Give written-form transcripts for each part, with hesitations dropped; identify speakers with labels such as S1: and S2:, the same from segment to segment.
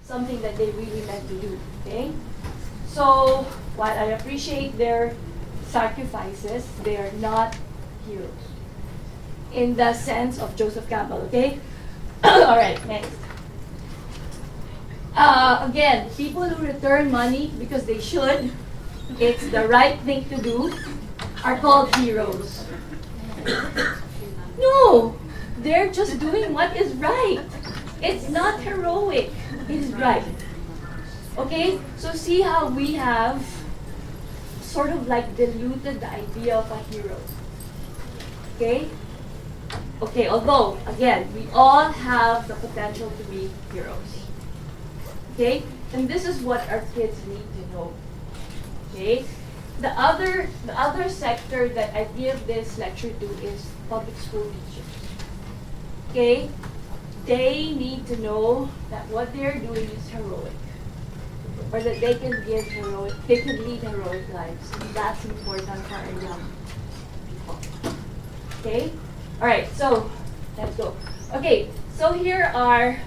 S1: something that they really meant to do. Okay? So, while I appreciate their sacrifices, they are not heroes. In the sense of Joseph Campbell, okay? Alright, next. Again, people who return money because they should, it's the right thing to do, are called heroes. No! They're just doing what is right. It's not heroic. It is right. Okay? So see how we have sort of like diluted the idea of a hero. Okay? Okay, although, again, we all have the potential to be heroes. Okay? And this is what our kids need to know. Okay? The other sector that I give this lecture to is public school teachers. Okay? They need to know that what they're doing is heroic. Or that they can lead heroic lives. And that's important for our young people. Okay? Alright, so let's go. Okay, so here are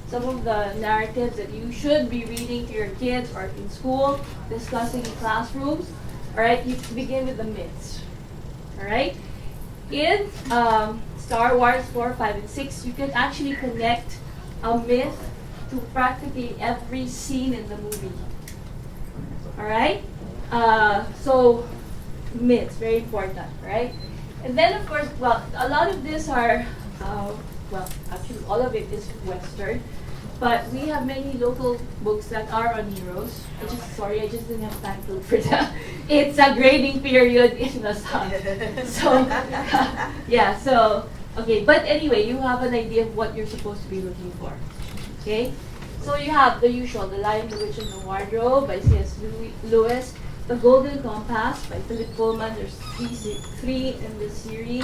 S1: some of the narratives that you should be reading to your kids or in school, discussing in classrooms. Alright, you begin with the myths. Alright? In Star Wars 4, 5, and 6, you can actually connect a myth to practically every scene in the movie. Alright? So, myths, very important, right? And then, of course, well, a lot of these are, well, actually all of it is Western. But we have many local books that are on heroes. I just didn't have time to look for that. It's a grading period in the South. So, yeah, so, okay. But anyway, you have an idea of what you're supposed to be looking for. Okay? So you have the usual, The Lion, the Witch, and the Wardrobe by C.S. Lewis. The Golden Compass by Philip Pullman. There's three in this series.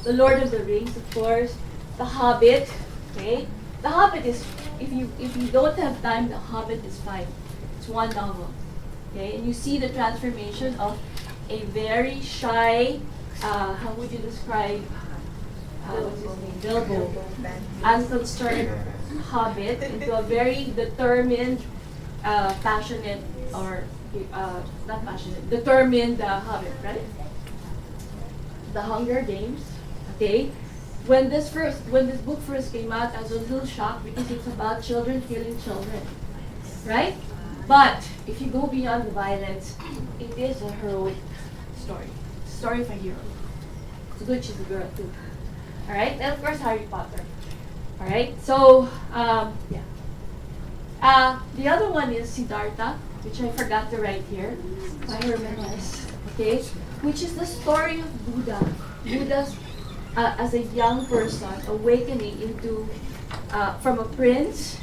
S1: The Lord of the Rings, of course. The Hobbit. Okay? The Hobbit is, if you don't have time, The Hobbit is fine. It's one novel. Okay? And you see the transformation of a very shy, how would you describe, what's his name? Bilbo. Unconcerned hobbit into a very determined, passionate, or not passionate, determined hobbit, right? The Hunger Games. Okay? When this book first came out, I was a little shocked because it's about children killing children, right? But if you go beyond the violence, it is a heroic story. It's a story of a hero. It's good she's a girl too. All right, and of course Harry Potter. All right, so yeah. The other one is Siddhartha, which I forgot to write here, by Herman Hesse. Okay, which is the story of Buddha. Buddha's as a young person awakening into from a prince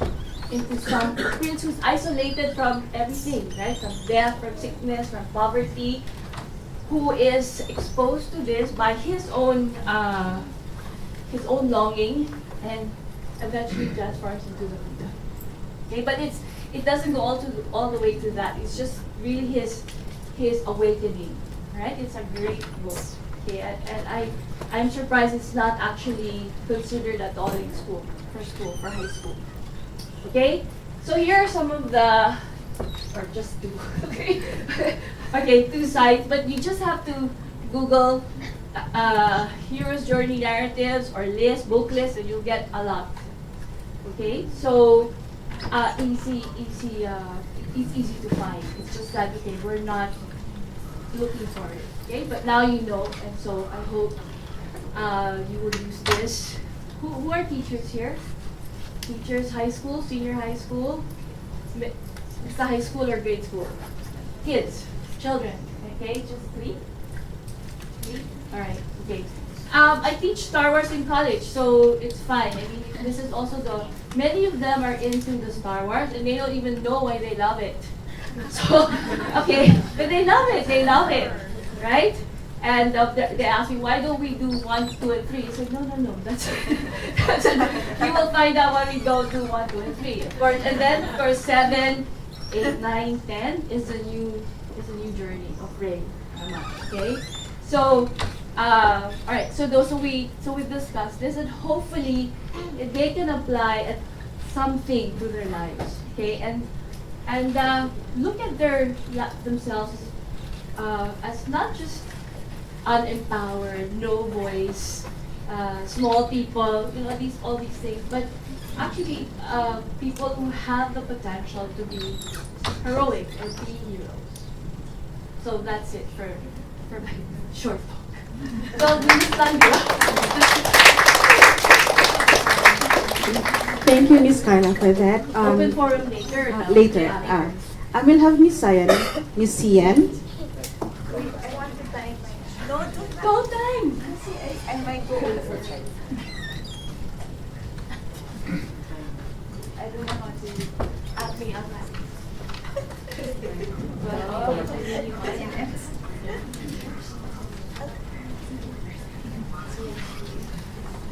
S1: into a prince who's isolated from everything, right? From death, from sickness, from poverty, who is exposed to this by his own longing, and eventually transforms into the Buddha. Okay, but it doesn't go all the way to that. It's just really his awakening, right? It's a great book. Okay, and I'm surprised it's not actually considered at all in school, for high school. Okay, so here are some of the, or just two, okay, okay, two sites, but you just have to Google Hero's Journey narratives or book list, and you'll get a lot. Okay, so it's easy to find. It's just that, okay, we're not looking for it. Okay, but now you know, and so I hope you will use this. Who are teachers here? Teachers, high school, senior high school? It's the high school or grade school? Kids, children, okay, just three? Alright, okay. I teach Star Wars in college, so it's fine. I mean, this is also many of them are into the Star Wars, and they don't even know why they love it. So, okay, but they love it, right? And they ask me, why don't we do 1, 2, and 3? I said, no, that's you will find out why we don't do 1, 2, and 3. Of course, and then of course 7, 8, 9, 10 is a new journey of Rey. Okay, so all right, so we've discussed this, and hopefully they can apply something to their lives. Okay, and look at themselves as not just unempowered, no voice, small people, all these things, but actually people who have the potential to be heroic and be heroes. So that's it for my short talk. So we just stand
S2: Thank you, Miss Carla, for that.
S1: Open forum later.
S2: Later. I will have Miss Sian. Miss Sian.
S3: I want to time my...
S1: Go time!
S3: Kasi I might go over. I don't know how to...
S1: At me.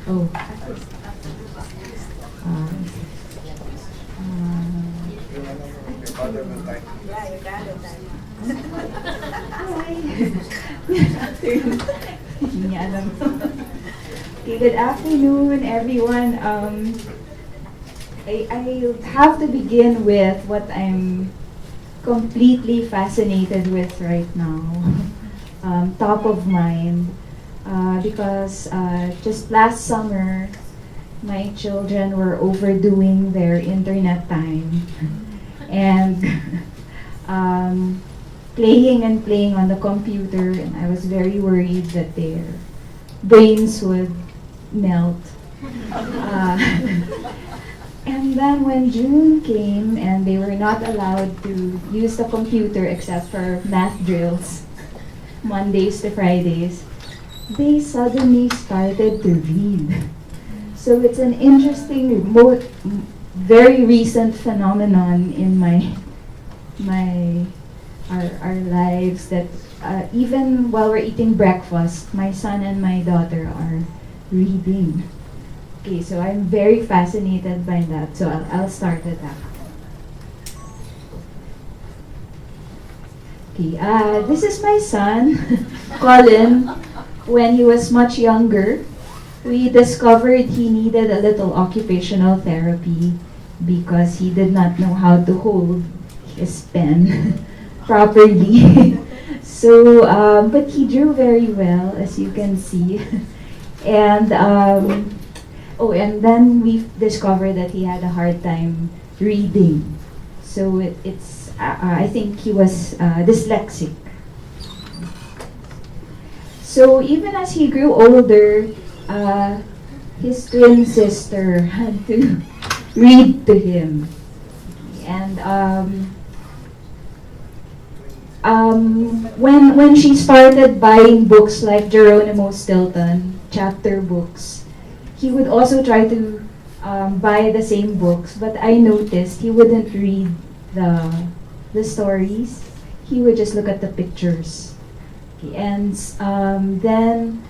S2: Oh.
S3: Yeah, you got it.
S4: Okay, good afternoon, everyone. I have to begin with what I'm completely fascinated with right now, top of mind, because just last summer, my children were overdoing their internet time and playing and playing on the computer, and I was very worried that their brains would melt. And then when June came and they were not allowed to use the computer except for math drills, Mondays to Fridays, they suddenly started to read. So it's an interesting, very recent phenomenon in our lives that even while we're eating breakfast, my son and my daughter are reading. Okay, so I'm very fascinated by that. So I'll start with that. Okay, this is my son, Colin. When he was much younger, we discovered he needed a little occupational therapy because he did not know how to hold his pen properly. So, but he drew very well, as you can see. And and then we discovered that he had a hard time reading. So I think he was dyslexic. So even as he grew older, his twin sister had to read to him. And when she started buying books like Geronimo Stilton, chapter books, he would also try to buy the same books, but I noticed he wouldn't read the stories. He would just look at the pictures. Okay, and then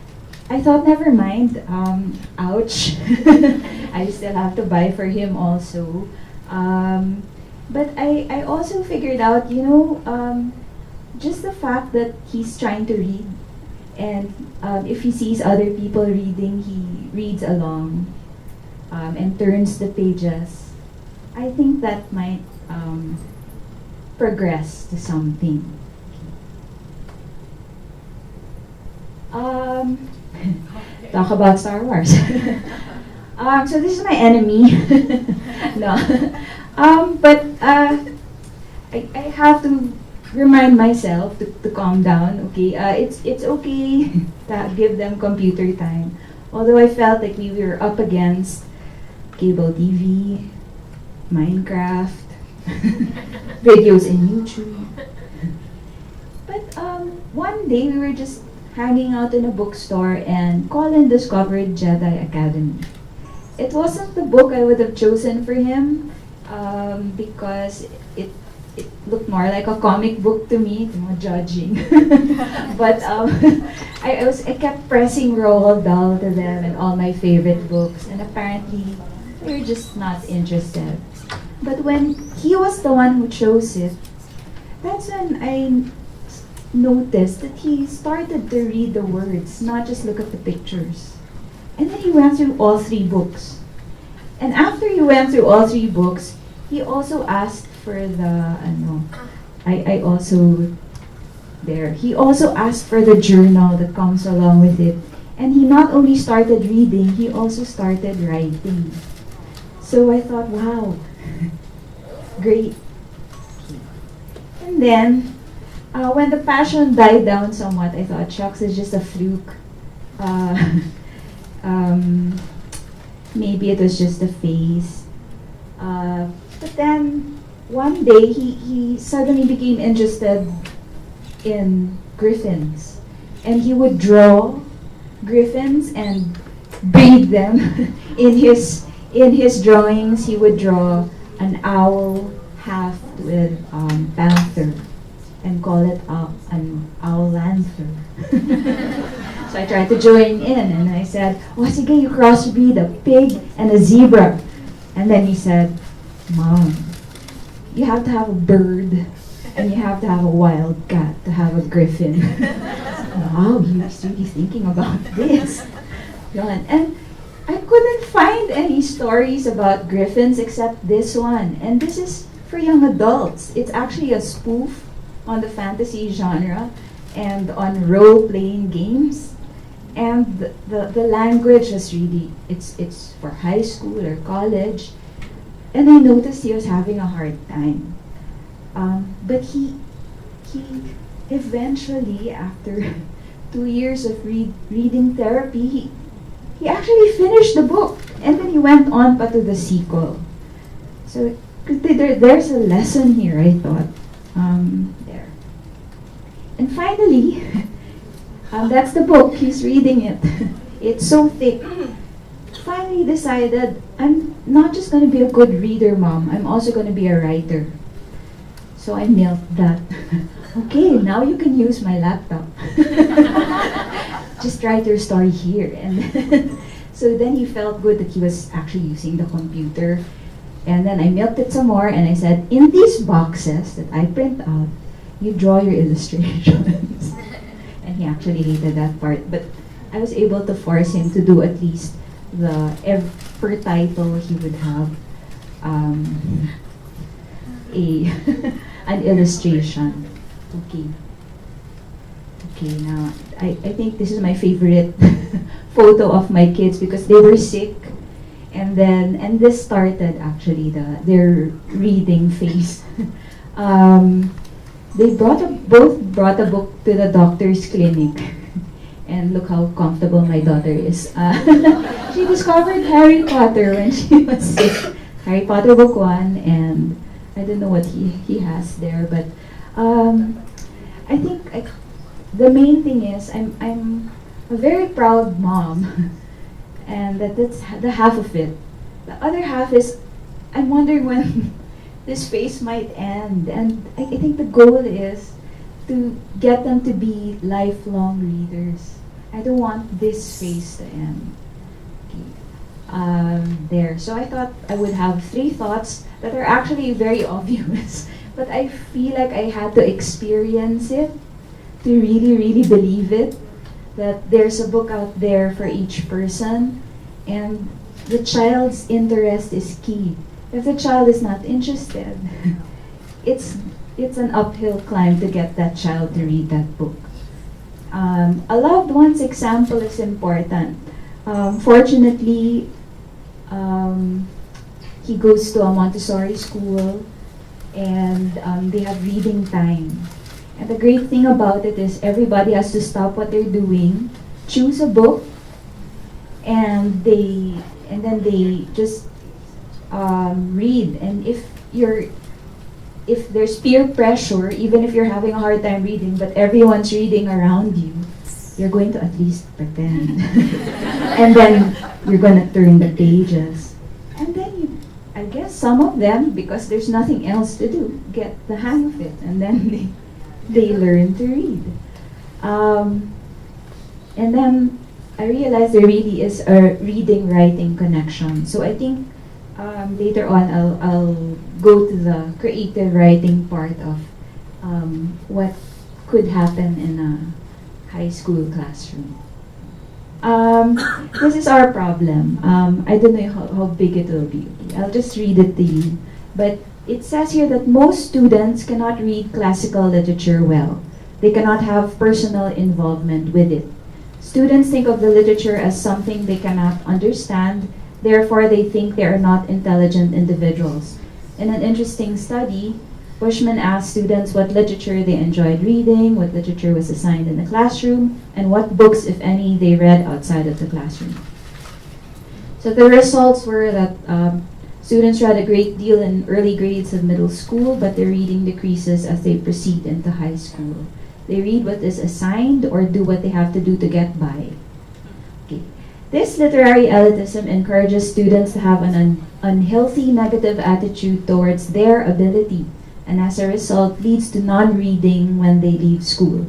S4: I thought, never mind, ouch. I still have to buy for him also. But I also figured out, just the fact that he's trying to read, and if he sees other people reading, he reads along and turns the pages. I think that might progress to something. Talk about Star Wars. So this is my enemy. No. But I have to remind myself to calm down. Okay, it's okay to give them computer time. Although I felt like we were up against cable TV, Minecraft, videos in YouTube. But one day we were just hanging out in a bookstore and Colin discovered Jedi Academy. It wasn't the book I would have chosen for him because it looked more like a comic book to me, judging. But I kept pressing Roald Dahl to them and all my favorite books, and apparently they were just not interested. But when he was the one who chose it, that's when I noticed that he started to read the words, not just look at the pictures. And then he went through all 3 books. And after he went through all 3 books, he also asked for the, I also, there, he also asked for the journal that comes along with it. And he not only started reading, he also started writing. So I thought, wow, great. And then, when the passion died down somewhat, I thought, shucks, it's just a fluke. Maybe it was just a phase. But then, one day, he suddenly became interested in griffins. And he would draw griffins and breed them. in his drawings, he would draw an owl half with panther and call it an owlanther. So I tried to join in and I said, oh, sige, you crossbreed a pig and a zebra. And then he said, Mom, you have to have a bird and you have to have a wild cat to have a griffin. Wow, he was really thinking about this. And I couldn't find any stories about griffins except this one. And this is for young adults. It's actually a spoof on the fantasy genre and on role-playing games. And the language is really, it's for high school or college. And I noticed he was having a hard time. But he eventually, after 2 years of reading therapy, he actually finished the book. And then he went on to the sequel. So there's a lesson here, I thought. There. And finally, that's the book. He's reading it. It's so thick. Finally decided, I'm not just going to be a good reader, Mom. I'm also going to be a writer. So I milked that. Okay, now you can use my laptop. Just write your story here. And so then he felt good that he was actually using the computer. And then I milked it some more and I said, in these boxes that I print out, you draw your illustrations. And he actually hated that part. But I was able to force him to do at least per title he would have an illustration. Okay, now I think this is my favorite photo of my kids because they were sick. And this started actually their reading phase. They both brought a book to the doctor's clinic. And look how comfortable my daughter is. She discovered Harry Potter when she was sick. Harry Potter book 1, and I don't know what he has there, but I think the main thing is I'm a very proud mom, and that's the half of it. The other half is I'm wondering when this phase might end, and I think the goal is to get them to be lifelong readers. I don't want this phase to end. There. So I thought I would have 3 thoughts that are actually very obvious, but I feel like I had to experience it to really, really believe it, that there's a book out there for each person, and the child's interest is key. If the child is not interested, it's an uphill climb to get that child to read that book. A loved one's example is important. Fortunately, he goes to a Montessori school and they have reading time. And the great thing about it is everybody has to stop what they're doing, choose a book, and then they just read. And if there's peer pressure, even if you're having a hard time reading, but everyone's reading around you, you're going to at least pretend. And then you're going to turn the pages. And then I guess some of them, because there's nothing else to do, get the hang of it. And then they learn to read. And then I realized there really is a reading-writing connection. So I think later on I'll go to the creative writing part of what could happen in a high school classroom. Um, this is our problem. I don't know how big it will be. I'll just read it to you. But it says here that most students cannot read classical literature well. They cannot have personal involvement with it. Students think of the literature as something they cannot understand, therefore they think they are not intelligent individuals. In an interesting study, Bushman asked students what literature they enjoyed reading, what literature was assigned in the classroom, and what books, if any, they read outside of the classroom. So the results were that students read a great deal in early grades of middle school, but their reading decreases as they proceed into high school. They read what is assigned or do what they have to do to get by. Okay. This literary elitism encourages students to have an unhealthy negative attitude towards their ability, and as a result leads to non-reading when they leave school.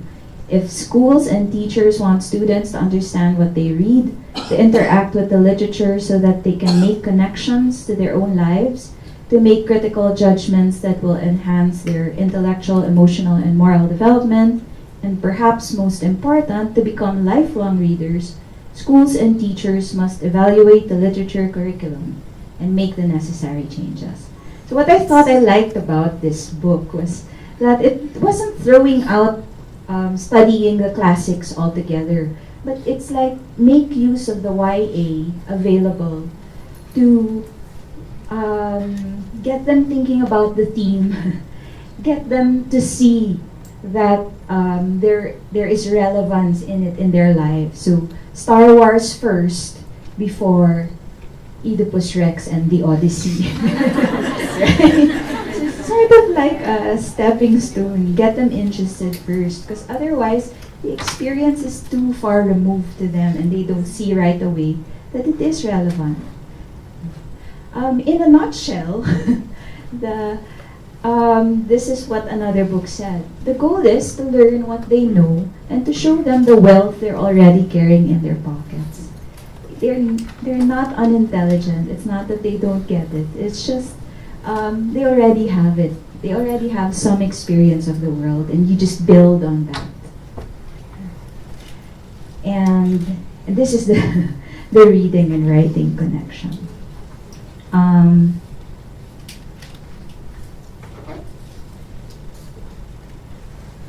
S4: If schools and teachers want students to understand what they read, to interact with the literature so that they can make connections to their own lives, to make critical judgments that will enhance their intellectual, emotional, and moral development, and perhaps most important, to become lifelong readers, schools and teachers must evaluate the literature curriculum and make the necessary changes. So what I thought I liked about this book was that it wasn't throwing out studying the classics altogether, but it's like make use of the YA available to get them thinking about the theme, get them to see that there is relevance in it in their lives. So Star Wars first before Oedipus Rex and the Odyssey. Right? So it's sort of like a stepping stone. Get them interested first, because otherwise the experience is too far removed to them and they don't see right away that it is relevant. In a nutshell, this is what another book said. The goal is to learn what they know and to show them the wealth they're already carrying in their pockets. They're not unintelligent. It's not that they don't get it. It's just they already have it. They already have some experience of the world, and you just build on that. And this is the the reading and writing connection.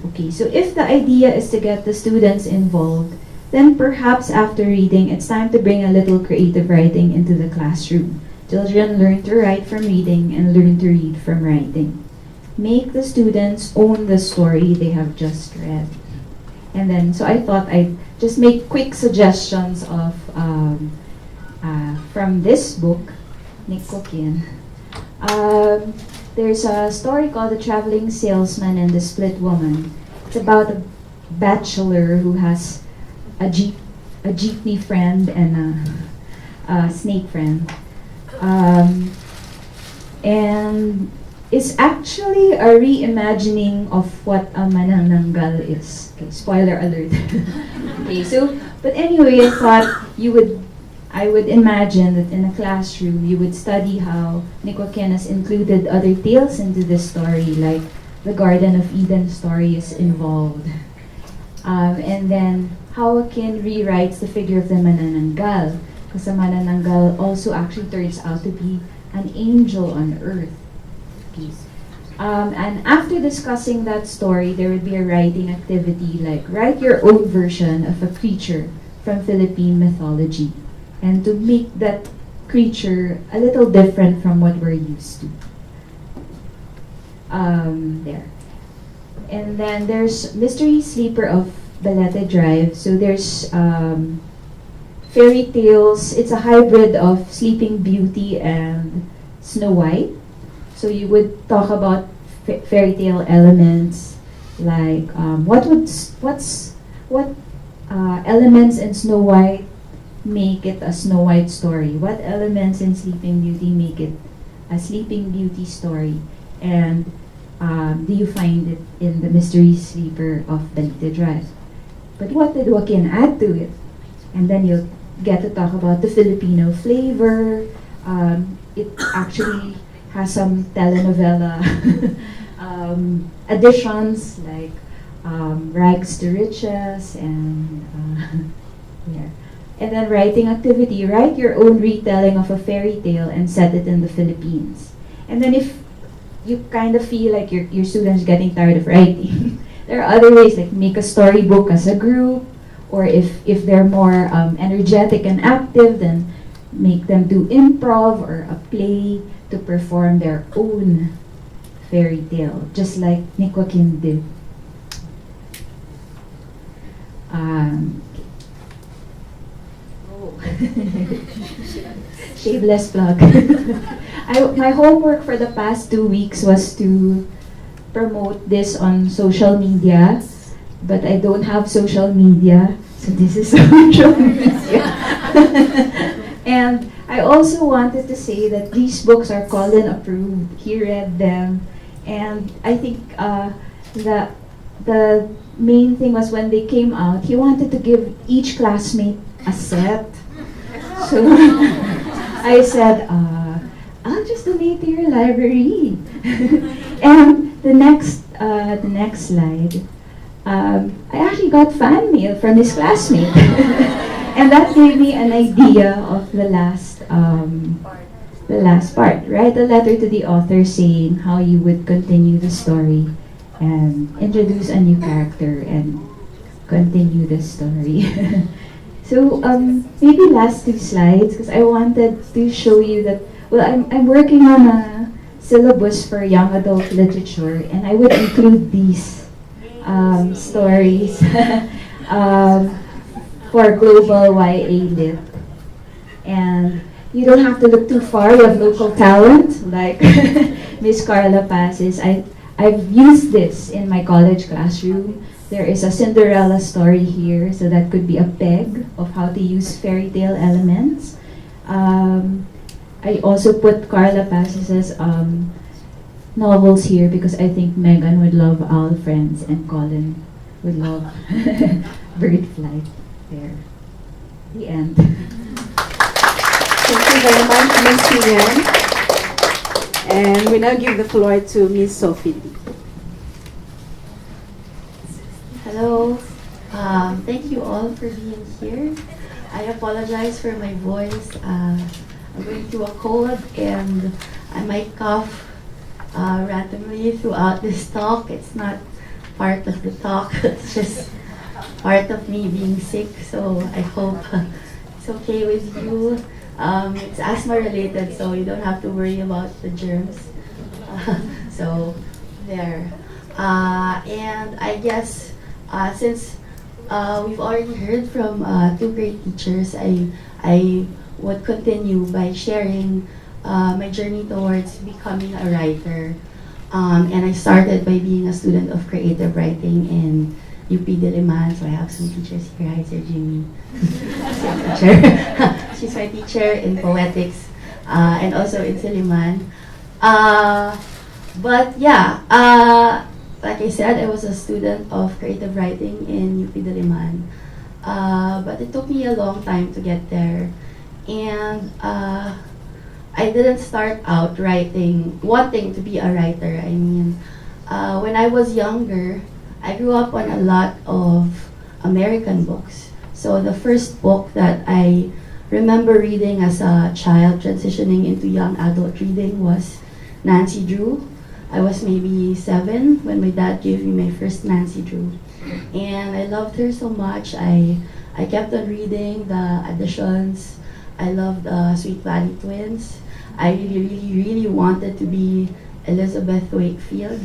S4: Okay, so if the idea is to get the students involved, then perhaps after reading, it's time to bring a little creative writing into the classroom. Children learn to write from reading and learn to read from writing. Make the students own the story they have just read. And then, so I thought I'd just make quick suggestions of from this book, Nick Coquin. There's a story called The Traveling Salesman and the Split Woman. It's about a bachelor who has a jeepney friend and a snake friend. And it's actually a reimagining of what a manananggal is. Okay, spoiler alert. Okay, so, but anyway, I thought I would imagine that in a classroom you would study how Nicoquien has included other tales into this story, like the Garden of Eden story is involved. And then how Joaquin rewrites the figure of the manananggal, because the manananggal also actually turns out to be an angel on earth. Okay. And after discussing that story, there would be a writing activity like write your own version of a creature from Philippine mythology, and to make that creature a little different from what we're used to. There. And then there's Mystery Sleeper of Balete Drive. So there's fairy tales. It's a hybrid of Sleeping Beauty and Snow White. So you would talk about fairy tale elements, like what elements in Snow White make it a Snow White story? What elements in Sleeping Beauty make it a Sleeping Beauty story? And do you find it in the Mystery Sleeper of Balete Drive? But what did Joaquin add to it? And then you'll get to talk about the Filipino flavor. It actually has some telenovela additions like Rags to Riches and yeah. And then writing activity, write your own retelling of a fairy tale and set it in the Philippines. And then if you kind of feel like your students getting tired of writing, there are other ways, like make a storybook as a group, or if they're more energetic and active, then make them do improv or a play to perform their own fairy tale, just like Nikokin did. Shameless plug. My homework for the past 2 weeks was to promote this on social media, but I don't have social media, so this is social media. And I also wanted to say that these books are Colin approved. He read them, and I think the main thing was when they came out, he wanted to give each classmate a set. So I said, I'll just donate to your library. And the next slide, I actually got fan mail from his classmate. And that gave me an idea of the last part. Write a letter to the author saying how you would continue the story and introduce a new character and continue the story. So maybe last 2 slides, because I wanted to show you that, well, I'm working on a syllabus for young adult literature, and I would include these stories for global YA Lit. And you don't have to look too far. You have local talent, like Miss Carla Passes. I've used this in my college classroom. There is a Cinderella story here, so that could be a peg of how to use fairy tale elements. I also put Carla Passes' novels here because I think Megan would love Owl Friends and Colin would love Bird Flight. There. The end.
S2: Thank you very much, Ms. Ian. And we now give the floor to Ms. Sophie.
S5: Hello. Thank you all for being here. I apologize for my voice. I'm going through a cold and I might cough randomly throughout this talk. It's not part of the talk. It's just part of me being sick. So I hope it's okay with you. It's asthma related, so you don't have to worry about the germs. So there. And I guess since we've already heard from 2 great teachers, I would continue by sharing my journey towards becoming a writer. And I started by being a student of creative writing in UP Diliman, so I have some teachers here. Hi, Sir Jimmy. She's my teacher in poetics and also in Diliman. But yeah, like I said, I was a student of creative writing in UP Diliman. But it took me a long time to get there. And I didn't start out wanting to be a writer. I mean, when I was younger, I grew up on a lot of American books. So the first book that I remember reading as a child transitioning into young adult reading was Nancy Drew. I was maybe 7 when my dad gave me my first Nancy Drew. And I loved her so much. I kept on reading the additions. I loved Sweet Valley Twins. I really wanted to be Elizabeth Wakefield.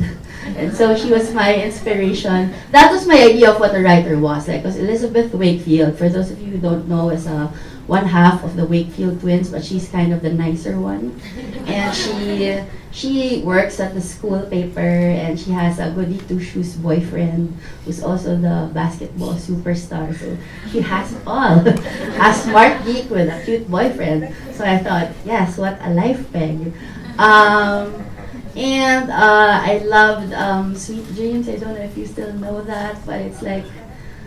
S5: And so she was my inspiration. That was my idea of what a writer was. Like, because Elizabeth Wakefield, for those of you who don't know, is one half of the Wakefield twins, but she's kind of the nicer one. And she works at the school paper, and she has a goody two-shoes boyfriend who's also the basketball superstar. So she has it all. A smart geek with a cute boyfriend. So I thought, yes, what a life peg. And I loved Sweet Dreams. I don't know if you still know that, but it's like,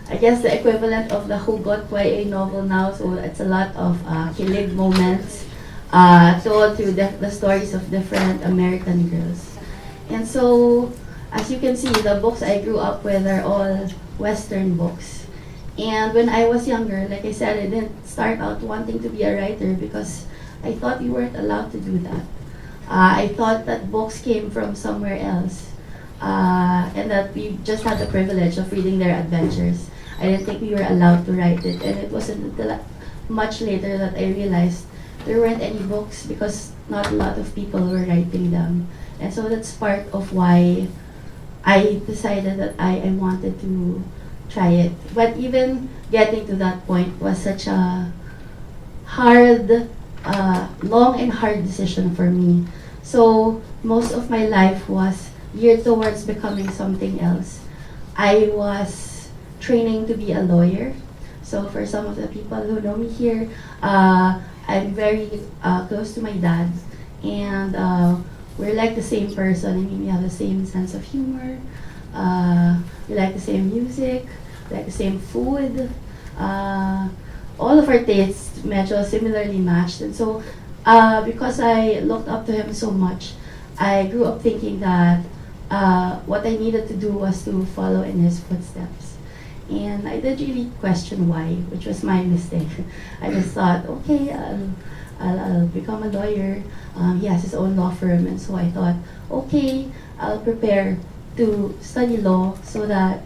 S5: I guess the equivalent of the Hugot YA novel now. So it's a lot of kilig moments told through the stories of different American girls. And so, as you can see, the books I grew up with are all Western books. And when I was younger, like I said, I didn't start out wanting to be a writer because I thought we weren't allowed to do that. I thought that books came from somewhere else, and that we just had the privilege of reading their adventures. I didn't think we were allowed to write it, and it wasn't until much later that I realized there weren't any books because not a lot of people were writing them. And so that's part of why I decided that I wanted to try it. But even getting to that point was such a hard, long and hard decision for me. So most of my life was geared towards becoming something else. I was training to be a lawyer. So for some of the people who know me here, I'm very close to my dad, and we're like the same person. I mean, we have the same sense of humor. We like the same music, we like the same food. All of our tastes medyo similarly matched, and so because I looked up to him so much, I grew up thinking that what I needed to do was to follow in his footsteps. And I did really question why, which was my mistake. I just thought, okay, I'll become a lawyer. He has his own law firm, and so I thought, okay, I'll prepare to study law so that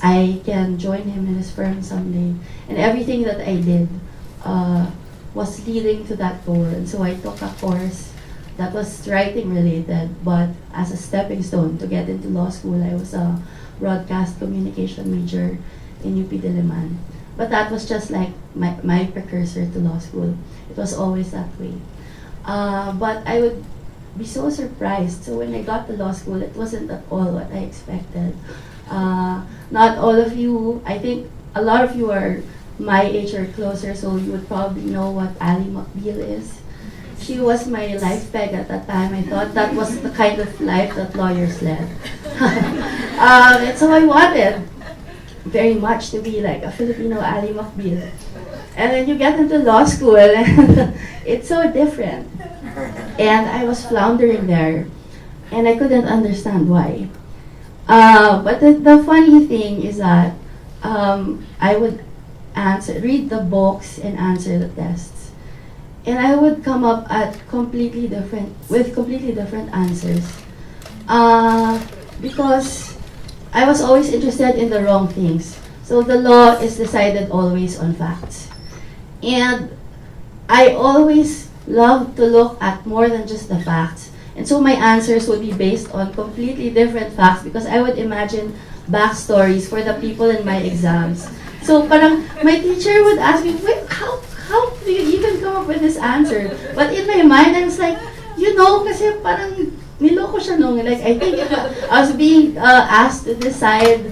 S5: I can join him in his firm someday. And everything that I did was leading to that goal. And so I took a course that was writing related, but as a stepping stone to get into law school, I was a broadcast communication major in UP Diliman. But that was just like my precursor to law school. It was always that way. But I would be so surprised. So when I got to law school, it wasn't at all what I expected. Not all of you, I think a lot of you are my age or closer, so you would probably know what Ally McBeal is. She was my life peg at that time. I thought that was the kind of life that lawyers led. And so I wanted very much to be like a Filipino Ally McBeal. And then you get into law school and it's so different. And I was floundering there and I couldn't understand why. But the funny thing is that I would read the books and answer the tests. And I would come up with completely different answers. Because I was always interested in the wrong things. So the law is decided always on facts. And I always loved to look at more than just the facts. And so my answers would be based on completely different facts because I would imagine backstories for the people in my exams. So parang my teacher would ask me, wait, how do you even come up with this answer? But in my mind, I was like, kasi parang niloko siya nung, like, I think I was being asked to decide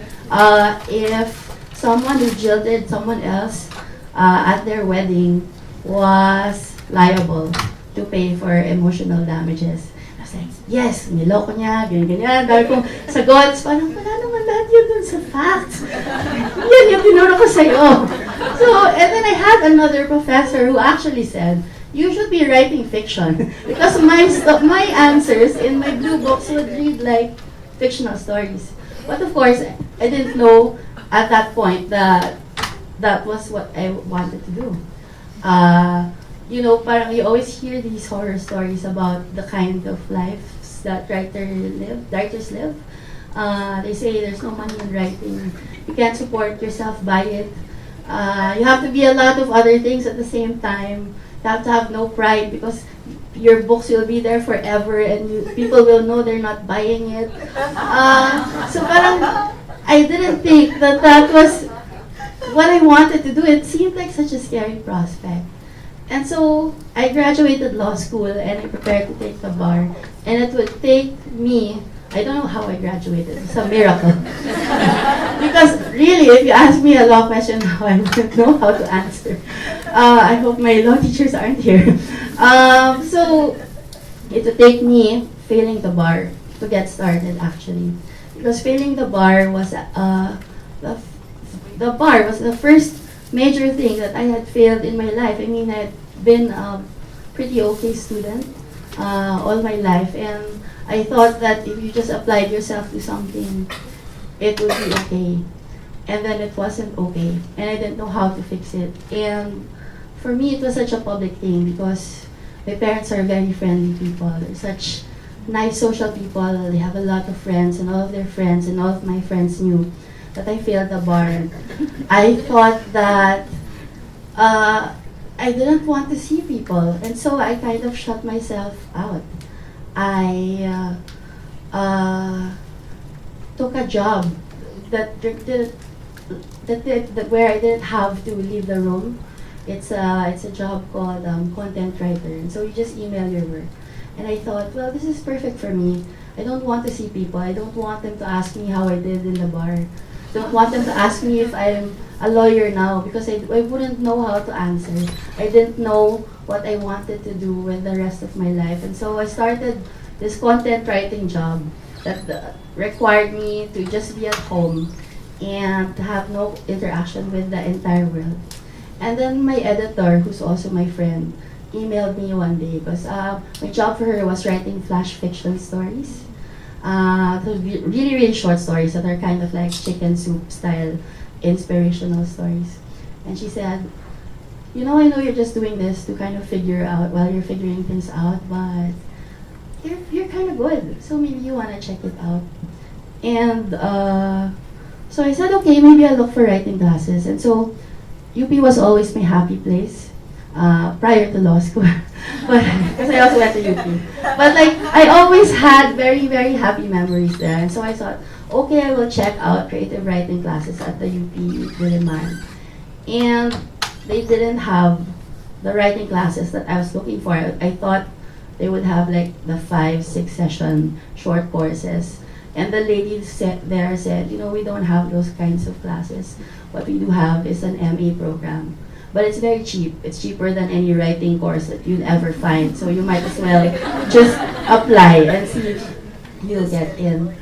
S5: if someone who jilted someone else at their wedding was liable to pay for emotional damages. I was like, yes, niloko niya, ganyan. Dahil kong sagot, parang wala naman lahat yun dun sa facts. Yan yung tinuro ko sa'yo. So, and then I had another professor who actually said, you should be writing fiction because my answers in my blue books would read like fictional stories. But of course, I didn't know at that point that that was what I wanted to do. Parang you always hear these horror stories about the kind of lives that writers live. They say there's no money in writing. You can't support yourself by it. You have to be a lot of other things at the same time. You have to have no pride because your books will be there forever and people will know they're not buying it. So parang I didn't think that was what I wanted to do. It seemed like such a scary prospect. And so I graduated law school and I prepared to take the bar. And it would take me, I don't know how I graduated, it's a miracle. Because really, if you ask me a law question now, I wouldn't know how to answer. I hope my law teachers aren't here. So it would take me failing the bar to get started actually. Because failing the bar was the bar was the first major thing that I had failed in my life. I mean, I had been a pretty okay student all my life, and I thought that if you just applied yourself to something, it would be okay. and then it wasn't okay, and I didn't know how to fix it. And for me, it was such a public thing because my parents are very friendly people. They're such nice social people. They have a lot of friends, and all of their friends and all of my friends knew that I failed the bar. I thought that I didn't want to see people, and so I kind of shut myself out. I took a job that where I didn't have to leave the room. It's a job called content writer, and so you just email your work. And I thought, well, this is perfect for me. I don't want to see people. I don't want them to ask me how I did in the bar. Don't want them to ask me if I'm a lawyer now because I wouldn't know how to answer. I didn't know what I wanted to do with the rest of my life, and so I started this content writing job that required me to just be at home and to have no interaction with the entire world. And then my editor, who's also my friend, emailed me one day because my job for her was writing flash fiction stories. Those really, really short stories that are kind of like chicken soup style inspirational stories. And she said, you know, I know you're just doing this to kind of figure out while you're figuring things out, but you're kind of good, so maybe you want to check it out. And so I said, okay, maybe I'll look for writing classes. And so UP was always my happy place prior to law school, but because I also went to UP. But like I always had very, very happy memories there. And so I thought, okay, I will check out creative writing classes at the UP Diliman. And they didn't have the writing classes that I was looking for. I thought they would have like the 5-6 session short courses. And the lady said, you know, we don't have those kinds of classes. What we do have is an MA program. But it's very cheap. It's cheaper than any writing course that you'll ever find. So you might as well just apply and see if you'll get in.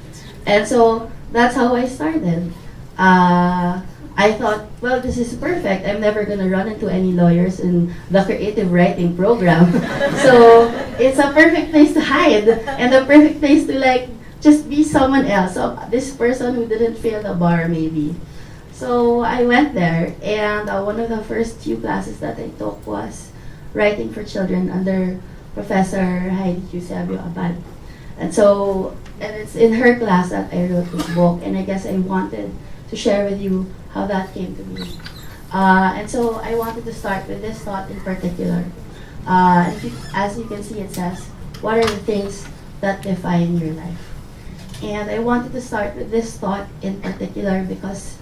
S5: And so that's how I started. I thought, well, this is perfect. I'm never going to run into any lawyers in the creative writing program. So it's a perfect place to hide and a perfect place to like just be someone else. So this person who didn't fail the bar maybe. So I went there, and one of the first few classes that I took was writing for children under Professor Heidi Eusebio Abad. And so, and it's in her class that I wrote this book, and I guess I wanted to share with you how that came to be. And so I wanted to start with this thought in particular. As you can see, it says, what are the things that define your life? And I wanted to start with this thought in particular because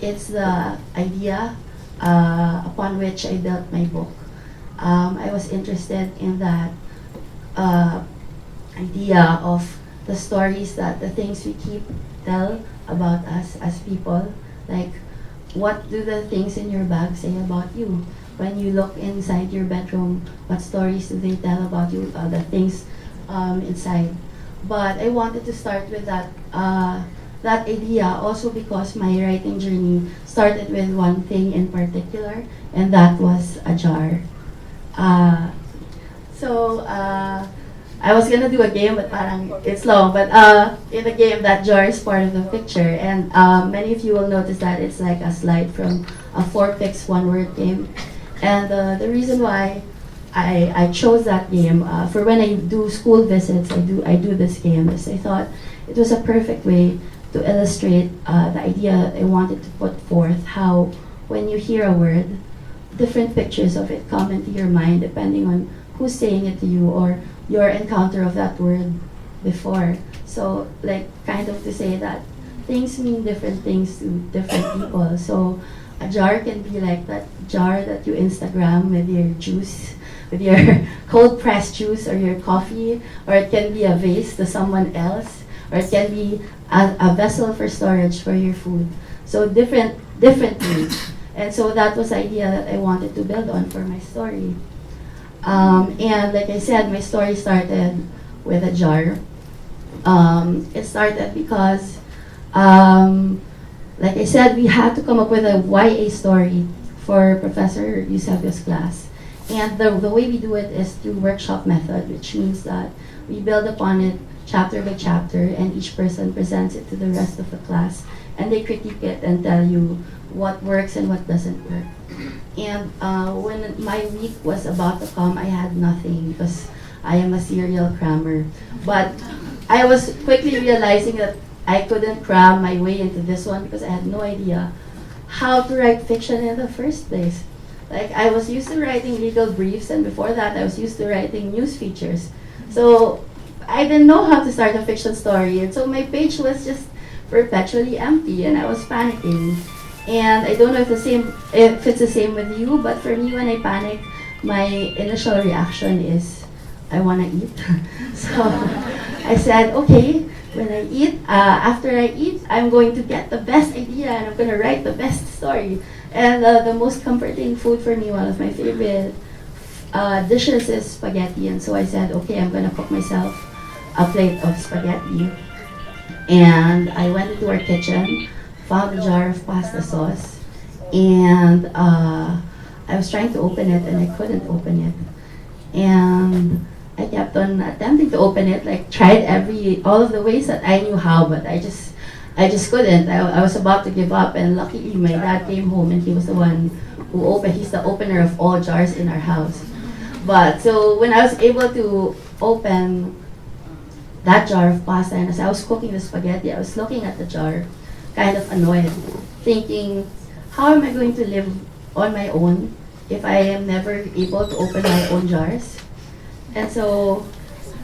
S5: it's the idea upon which I built my book. I was interested in that idea of the stories that the things we keep tell about us as people. Like, what do the things in your bag say about you? When you look inside your bedroom, what stories do they tell about you, the things inside? But I wanted to start with that that idea also because my writing journey started with one thing in particular, and that was a jar. So I was gonna do a game, but parang it's long. But in the game, that jar is part of the picture, and many of you will notice that it's like a slide from a 4-pix one-word game. And the reason why I chose that game for when I do school visits, I do this game is I thought it was a perfect way to illustrate the idea I wanted to put forth, how when you hear a word, different pictures of it come into your mind depending on who's saying it to you or your encounter of that word before. So like kind of to say that things mean different things to different people. So a jar can be like that jar that you Instagram with your juice, with your cold pressed juice or your coffee, or it can be a vase to someone else, or it can be a vessel for storage for your food. So different things. And so that was the idea that I wanted to build on for my story. And like I said, my story started with a jar. It started because, like I said, we had to come up with a YA story for Professor Eusebio's class. And the way we do it is through workshop method, which means that we build upon it chapter by chapter, and each person presents it to the rest of the class, and they critique it and tell you what works and what doesn't work. And when my week was about to come, I had nothing because I am a serial crammer. But I was quickly realizing that I couldn't cram my way into this one because I had no idea how to write fiction in the first place. Like, I was used to writing legal briefs, and before that I was used to writing news features. So I didn't know how to start a fiction story, and so my page was just perpetually empty, and I was panicking. And I don't know if it's the same with you, but for me, when I panic, my initial reaction is, I want to eat. So I said, okay, when I eat, after I eat, I'm going to get the best idea, and I'm going to write the best story. And the most comforting food for me, one of my favorite dishes is spaghetti. And so I said, okay, I'm going to cook myself a plate of spaghetti. And I went into our kitchen, found a jar of pasta sauce, and I was trying to open it, and I couldn't open it. And I kept on attempting to open it, like tried all of the ways that I knew how, but I just couldn't. I was about to give up, and luckily my dad came home, and he was the one who opened. He's the opener of all jars in our house. But so when I was able to open that jar of pasta, and as I was cooking the spaghetti, I was looking at the jar, kind of annoyed, thinking, how am I going to live on my own if I am never able to open my own jars? And so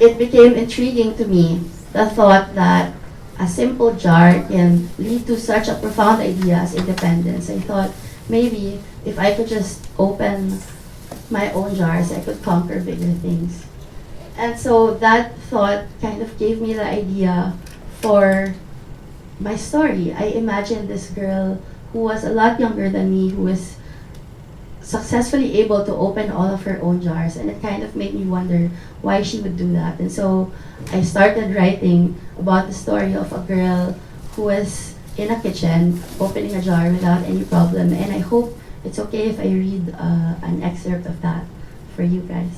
S5: it became intriguing to me, the thought that a simple jar can lead to such a profound idea as independence. I thought maybe if I could just open my own jars, I could conquer bigger things. And so that thought kind of gave me the idea for my story. I imagined this girl who was a lot younger than me, who was successfully able to open all of her own jars, and it kind of made me wonder why she would do that. And so I started writing about the story of a girl who was in a kitchen opening a jar without any problem, and I hope it's okay if I read an excerpt of that for you guys.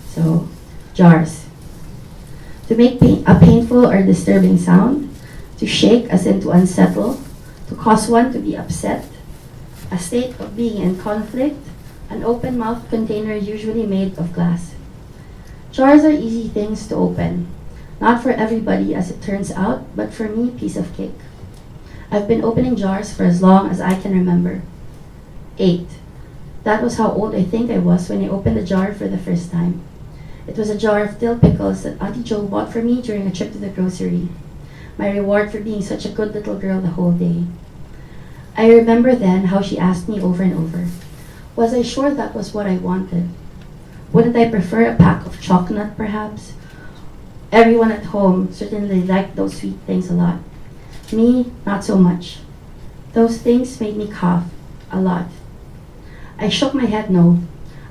S5: So, jars. To make a painful or disturbing sound, to shake as in to unsettle, to cause one to be upset, a state of being in conflict, an open-mouthed container usually made of glass. Jars are easy things to open. Not for everybody, as it turns out, but for me, piece of cake. I've been opening jars for as long as I can remember. 8. That was how old I think I was when I opened the jar for the first time. It was a jar of dill pickles that Auntie Jo bought for me during a trip to the grocery. My reward for being such a good little girl the whole day. I remember then how she asked me over and over, was I sure that was what I wanted? Wouldn't I prefer a pack of chocolate, perhaps? Everyone at home certainly liked those sweet things a lot. Me, not so much. Those things made me cough a lot. I shook my head no.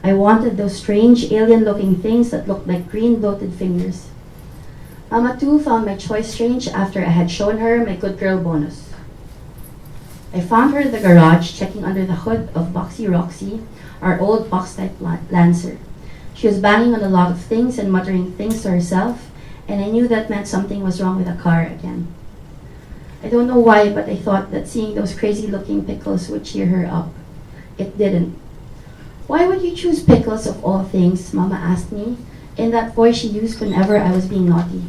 S5: I wanted those strange alien-looking things that looked like green bloated fingers. Mama too found my choice strange after I had shown her my good girl bonus. I found her in the garage checking under the hood of Boxy Roxy, our old box-type Lancer. She was banging on a lot of things and muttering things to herself, and I knew that meant something was wrong with the car again. I don't know why, but I thought that seeing those crazy-looking pickles would cheer her up. It didn't. Why would you choose pickles of all things? Mama asked me, in that voice she used whenever I was being naughty.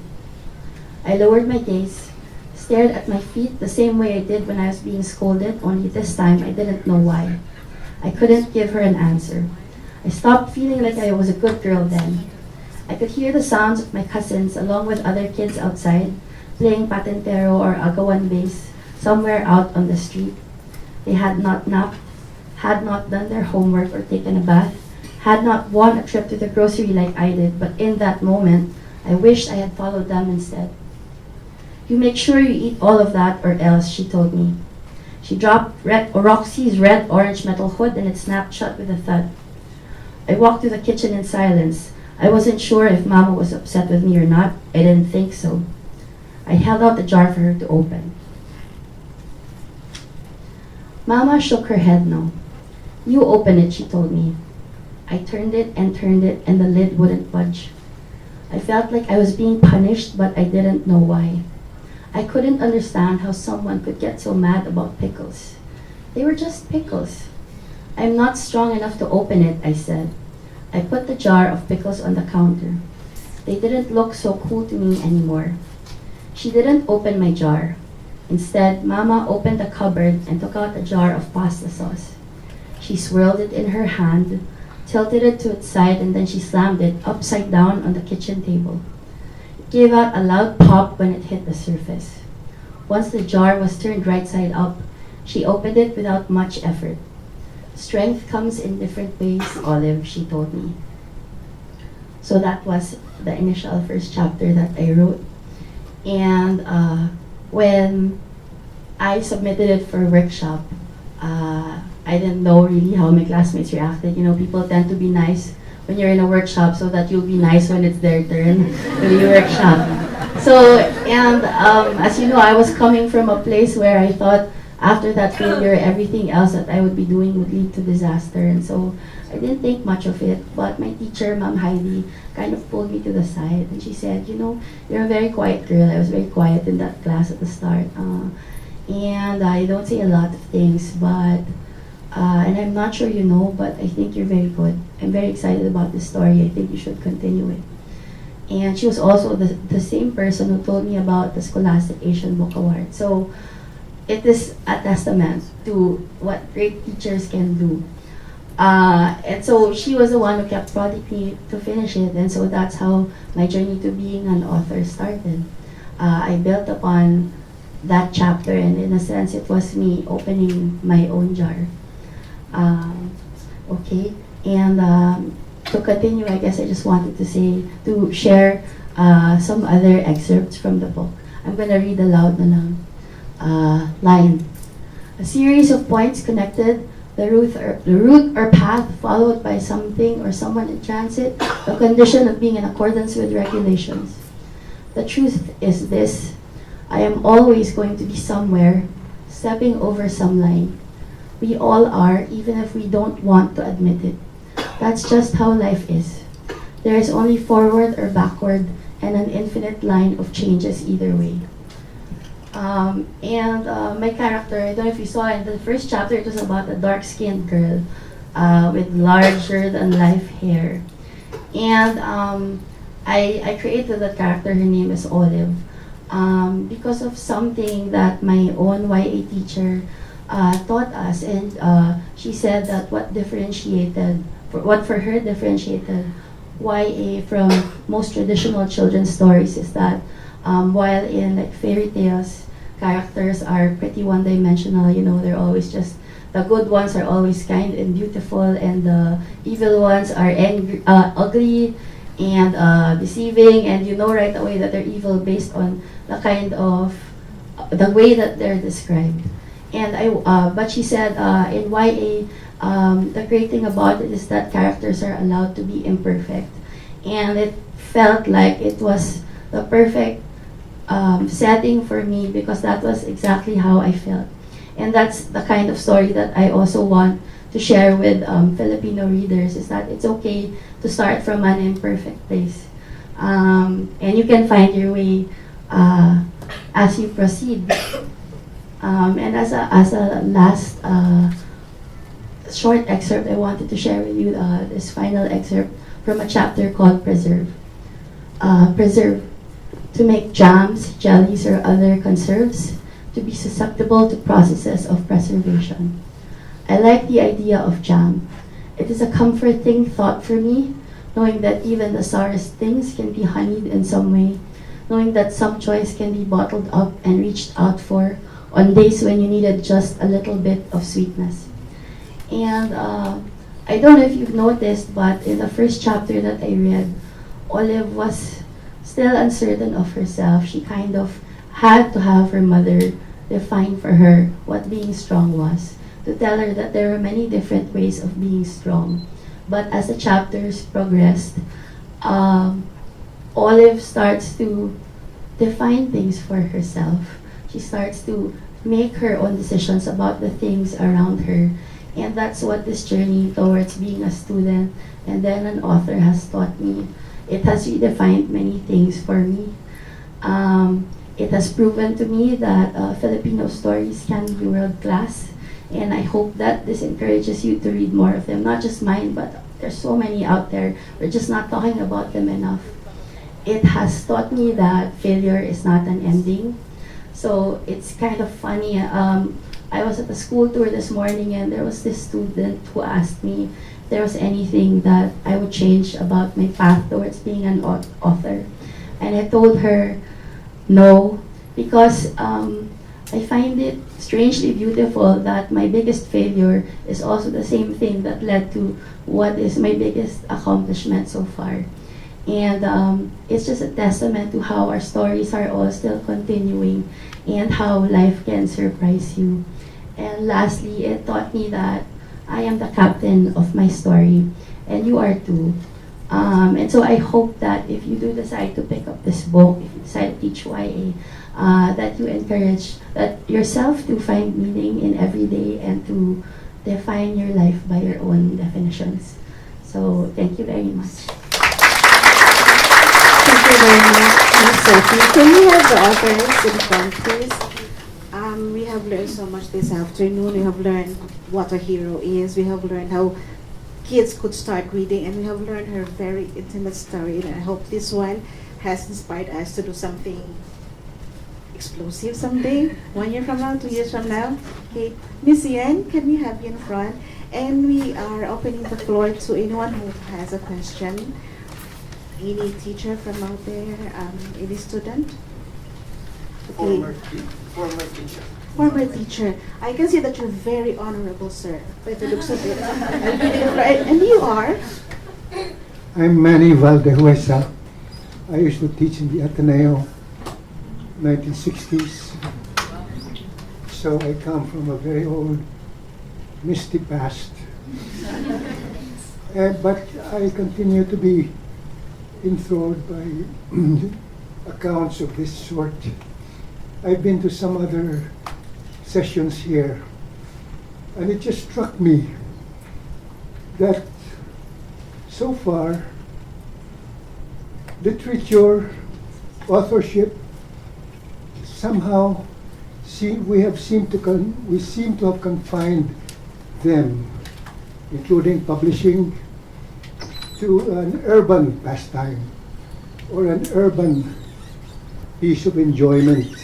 S5: I lowered my gaze, stared at my feet the same way I did when I was being scolded, only this time I didn't know why. I couldn't give her an answer. I stopped feeling like I was a good girl then. I could hear the sounds of my cousins along with other kids outside, playing patintero or agawan bass somewhere out on the street. They had not napped, had not done their homework or taken a bath, had not won a trip to the grocery like I did, but in that moment, I wished I had followed them instead. You make sure you eat all of that or else, she told me. She dropped Roxy's red-orange metal hood and it snapped shut with a thud. I walked to the kitchen in silence. I wasn't sure if Mama was upset with me or not. I didn't think so. I held out the jar for her to open. Mama shook her head no. You open it, she told me. I turned it, and the lid wouldn't budge. I felt like I was being punished, but I didn't know why. I couldn't understand how someone could get so mad about pickles. They were just pickles. I'm not strong enough to open it, I said. I put the jar of pickles on the counter. They didn't look so cool to me anymore. She didn't open my jar. Instead, Mama opened the cupboard and took out a jar of pasta sauce. She swirled it in her hand, tilted it to its side, and then she slammed it upside down on the kitchen table. It gave out a loud pop when it hit the surface. Once the jar was turned right side up, she opened it without much effort. Strength comes in different ways, Olive, she told me. So that was the initial first chapter that I wrote. And when I submitted it for a workshop, I didn't know really how my classmates reacted. You know, people tend to be nice when you're in a workshop so that you'll be nice when it's their turn to be workshop. So, and as you know, I was coming from a place where I thought after that failure, everything else that I would be doing would lead to disaster. And so I didn't think much of it, but my teacher, Ma'am Heidi, kind of pulled me to the side and she said, you know, you're a very quiet girl. I was very quiet in that class at the start. And I don't say a lot of things, but, and I'm not sure you know, but I think you're very good. I'm very excited about this story. I think you should continue it. And she was also the same person who told me about the Scholastic Asian Book Award. So it is a testament to what great teachers can do. And so she was the one who kept prodding me to finish it, and so that's how my journey to being an author started. I built upon that chapter, and in a sense, it was me opening my own jar. Okay, and to continue, I guess I just wanted to share some other excerpts from the book. I'm gonna read aloud na lang. Line. A series of points connected, the route or path followed by something or someone in transit, the condition of being in accordance with regulations. The truth is this: I am always going to be somewhere, stepping over some line. We all are, even if we don't want to admit it. That's just how life is. There is only forward or backward, and an infinite line of changes either way. My character, I don't know if you saw in the first chapter, it was about a dark-skinned girl with larger than life hair. And I created that character, her name is Olive, because of something that my own YA teacher taught us. And she said that what for her differentiated YA from most traditional children's stories is that while in like fairy tales, characters are pretty one-dimensional. You know, they're always just, the good ones are always kind and beautiful, and the evil ones are angry, ugly and deceiving, and you know right away that they're evil based on the kind of the way that they're described. And but she said in YA, the great thing about it is that characters are allowed to be imperfect, and it felt like it was the perfect setting for me because that was exactly how I felt. And that's the kind of story that I also want to share with Filipino readers, is that it's okay to start from an imperfect place. And you can find your way as you proceed. And as a last short excerpt, I wanted to share with you this final excerpt from a chapter called Preserve. Preserve. To make jams, jellies, or other conserves, to be susceptible to processes of preservation. I like the idea of jam. It is a comforting thought for me, knowing that even the sourest things can be honeyed in some way, knowing that some choice can be bottled up and reached out for on days when you needed just a little bit of sweetness. And I don't know if you've noticed, but in the first chapter that I read, Olive was still uncertain of herself. She kind of had to have her mother define for her what being strong was, to tell her that there are many different ways of being strong. But as the chapters progressed, Olive starts to define things for herself. She starts to make her own decisions about the things around her. And that's what this journey towards being a student and then an author has taught me. It has redefined many things for me. It has proven to me that Filipino stories can be world class, and I hope that this encourages you to read more of them, not just mine, but there's so many out there. We're just not talking about them enough. It has taught me that failure is not an ending. So it's kind of funny. I was at a school tour this morning, and there was this student who asked me if there was anything that I would change about my path towards being an author. And I told her no, because I find it strangely beautiful that my biggest failure is also the same thing that led to what is my biggest accomplishment so far. And it's just a testament to how our stories are all still continuing and how life can surprise you. And lastly, it taught me that I am the captain of my story, and you are too. And so I hope that if you do decide to pick up this book, if you decide to teach YA, that you encourage that yourself to find meaning in every day and to define your life by your own definitions. So thank you very much.
S2: Thank you very much, Ms. Sophie. Can we have the authors in front, please? We have learned so much this afternoon. We have learned what a hero is. We have learned how kids could start reading, and we have learned her very intimate story. And I hope this one has inspired us to do something explosive someday, 1 year from now, 2 years from now. Okay, Miss Yen, can we have you in front? And we are opening the floor to anyone who has a question. Any teacher from out there, any student? Okay. Former teacher. I can see that you're very honorable, sir, by the looks of it. And you are?
S6: I'm Manny Valdehuesa. I used to teach in the Ateneo, 1960s. So I come from a very old, misty past. But I continue to be enthralled by accounts of this sort. I've been to some other sessions here, and it just struck me that so far, literature, authorship, somehow we seem to have confined them, including publishing, to an urban pastime or an urban piece of enjoyment.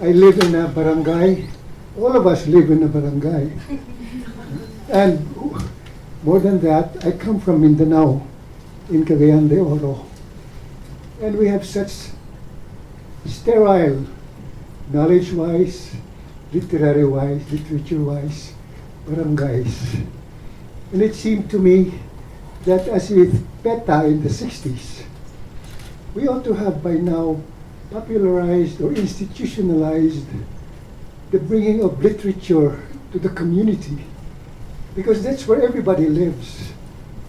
S6: I live in a barangay. All of us live in a barangay. And more than that, I come from Mindanao, in Cagayan de Oro. And we have such sterile, knowledge-wise, literary-wise, literature-wise, barangays. And it seemed to me that as with PETA in the 60s, we ought to have by now popularized or institutionalized the bringing of literature to the community, because that's where everybody lives,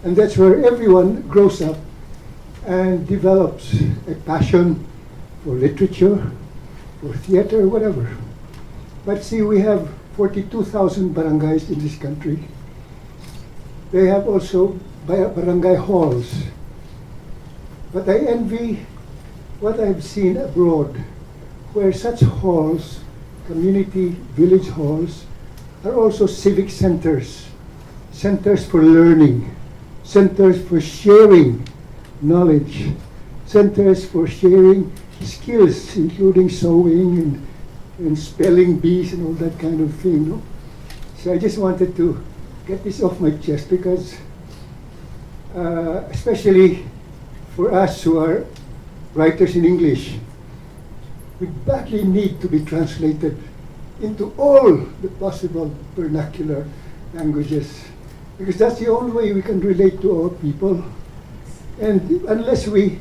S6: and that's where everyone grows up and develops a passion for literature, for theater, whatever. But see, we have 42,000 barangays in this country. They have also barangay halls. But I envy what I've seen abroad, where such halls, community village halls, are also civic centers, centers for learning, centers for sharing knowledge, centers for sharing skills, including sewing and spelling bees and all that kind of thing. No? So I just wanted to get this off my chest, because especially for us who are writers in English, we badly need to be translated into all the possible vernacular languages, because that's the only way we can relate to our people. And unless we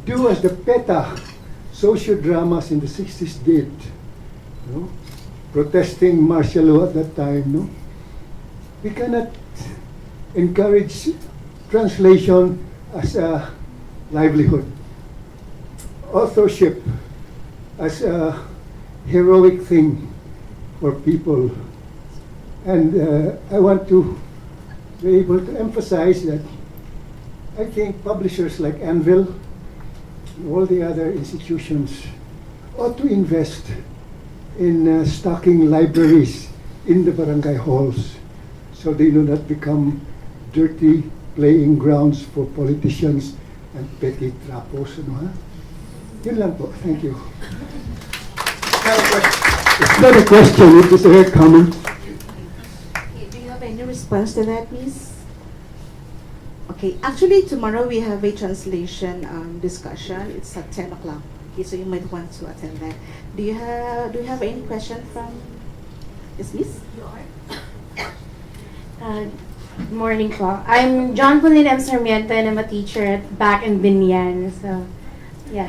S6: do as the PETA sociodramas in the 60s did, no? Protesting martial law at that time, no? We cannot encourage translation as a livelihood, authorship as a heroic thing for people And I want to be able to emphasize that I think publishers like Anvil and all the other institutions ought to invest in stocking libraries in the barangay halls so they do not become dirty playing grounds for politicians and petty trapos. Ano, ha? Yun lang po. Thank you. It's not a question, it is a comment.
S2: Do you have any response to that, Miss? Okay, actually tomorrow we have a translation discussion. It's at 10 o'clock. Okay, so you might want to attend that. Do you have any question from Yes, Miss?
S7: Good morning po. I'm John Pauline M. Sarmiento and I'm a teacher back in Binyan. So, yeah.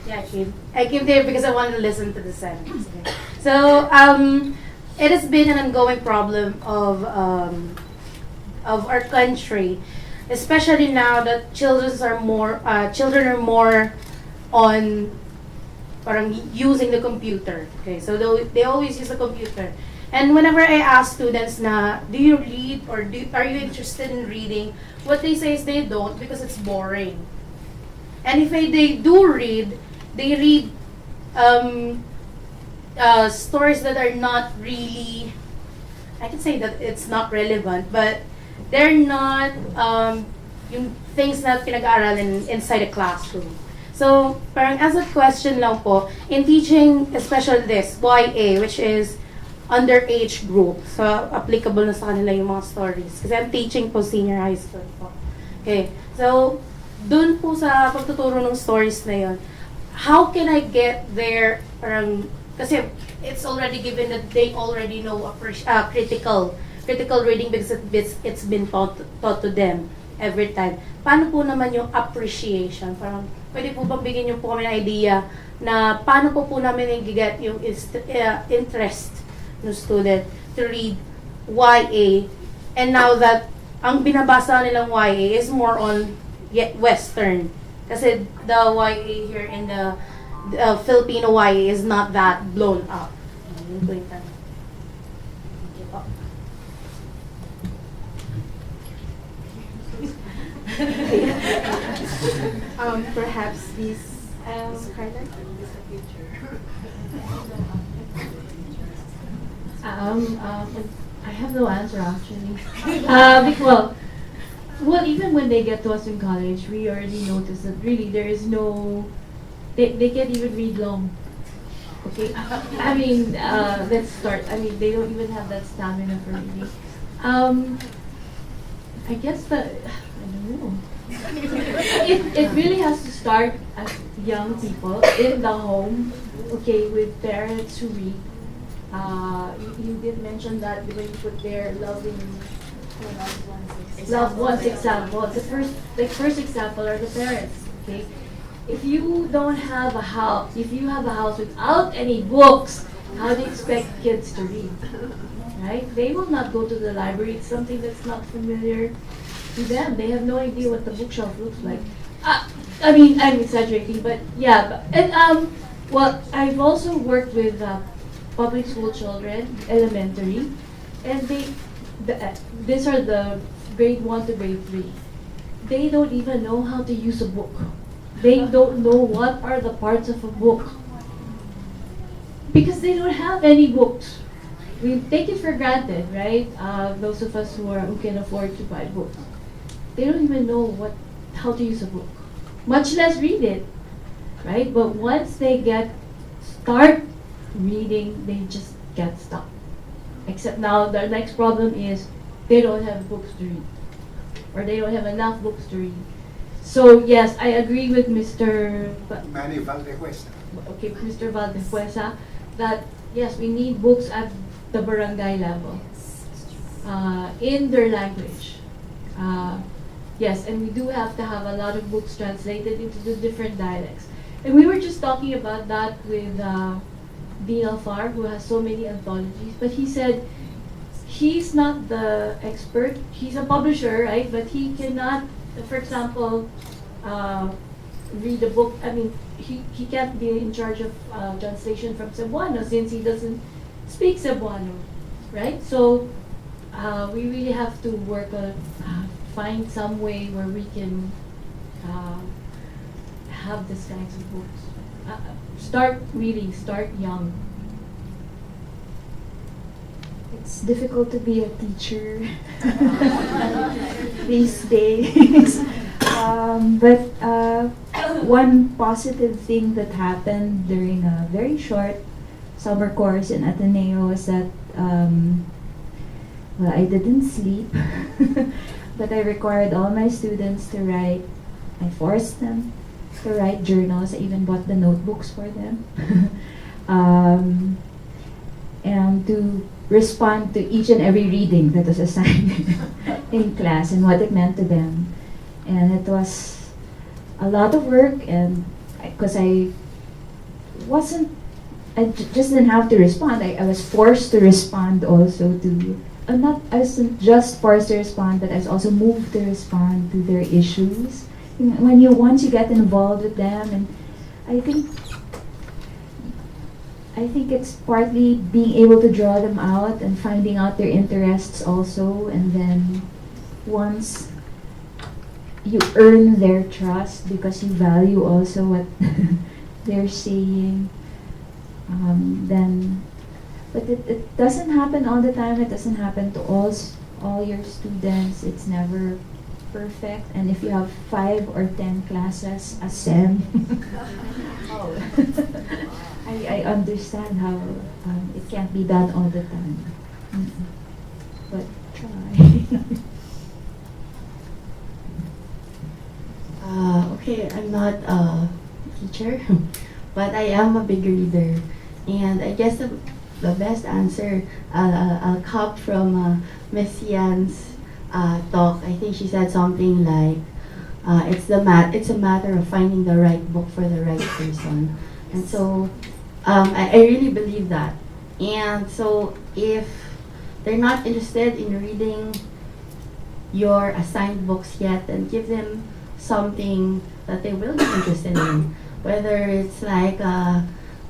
S7: Yeah, I came there because I wanted to listen to the sentence. Okay. So, it has been an ongoing problem of our country, especially now that children are more on parang using the computer. Okay, so they always use the computer. And whenever I ask students na, do you read or are you interested in reading? What they say is they don't because it's boring. And if they do read, they read stories that are not really, I can say that it's not relevant, but they're not yung things na pinag-aaralan inside a classroom. So, parang as a question lang po, in teaching, especially this, YA, which is underage group. So, applicable na sa kanila yung mga stories. Kasi I'm teaching po senior high school po. Okay. So, dun po sa pagtuturo ng stories na yun, how can I get there, parang, kasi it's already given that they already know critical reading because it's been taught to them every time. Paano po naman yung appreciation? Parang, pwede po bang bigyan niyo po kami ng idea na paano po namin i-get yung interest ng student to read YA, and now that ang binabasa nilang YA is more on Western. Kasi the YA here in the Filipino YA is not that blown up. Yun po yung tanong.
S2: Perhaps Miss Carla?
S1: I have no answer actually. Well, even when they get to us in college, we already notice that really there is no, they can't even read long. Okay, I mean, let's start. I mean, they don't even have that stamina for reading. I guess I don't know. It really has to start as young people in the home, okay, with parents who read. You did mention that when you put their loved ones example. The first example are the parents. Okay, if you don't have a house, if you have a house without any books, how do you expect kids to read? Right? They will not go to the library. It's something that's not familiar to them. They have no idea what the bookshelf looks like. I mean, I'm exaggerating, but yeah. Well, I've also worked with public school children, elementary, and these are the grade 1 to grade 3. They don't even know how to use a book. They don't know what are the parts of a book because they don't have any books. We take it for granted, right? Those of us who can afford to buy books, they don't even know how to use a book, much less read it, right? But once they start reading, they just get stuck. Except now the next problem is they don't have books to read, or they don't have enough books to read. So yes, I agree with Mr.
S6: Manny Valdehuesa.
S1: Okay, Mr. Valdehuesa, that yes, we need books at the barangay level, in their language. Yes, and we do have to have a lot of books translated into the different dialects. And we were just talking about that with Dean Alfar, who has so many anthologies, but he said he's not the expert. He's a publisher, right? But he cannot, for example, read a book. I mean, he can't be in charge of translation from Cebuano since he doesn't speak Cebuano, right? So we really have to work on find some way where we can have these kinds of books. Start reading, start young.
S4: It's difficult to be a teacher these days. But one positive thing that happened during a very short summer course in Ateneo was that well, I didn't sleep, but I required all my students to write. I forced them to write journals. I even bought the notebooks for them. And to respond to each and every reading that was assigned in class and what it meant to them. And it was a lot of work, and because I just didn't have to respond. I was forced to respond also to, I wasn't just forced to respond, but I was also moved to respond to their issues. Once you get involved with them, and I think it's partly being able to draw them out and finding out their interests also, and then once you earn their trust because you value also what they're saying, then, but it doesn't happen all the time. It doesn't happen to all your students. It's never perfect. And if you have 5 or 10 classes a sem, I understand how it can't be done all the time. But try.
S5: Okay, I'm not a teacher, but I am a big reader. And I guess the best answer, I'll cop from Miss Yan's talk. I think she said something like, it's a matter of finding the right book for the right person. And so I really believe that. And so if they're not interested in reading your assigned books yet, then give them something that they will be interested in. Whether it's like a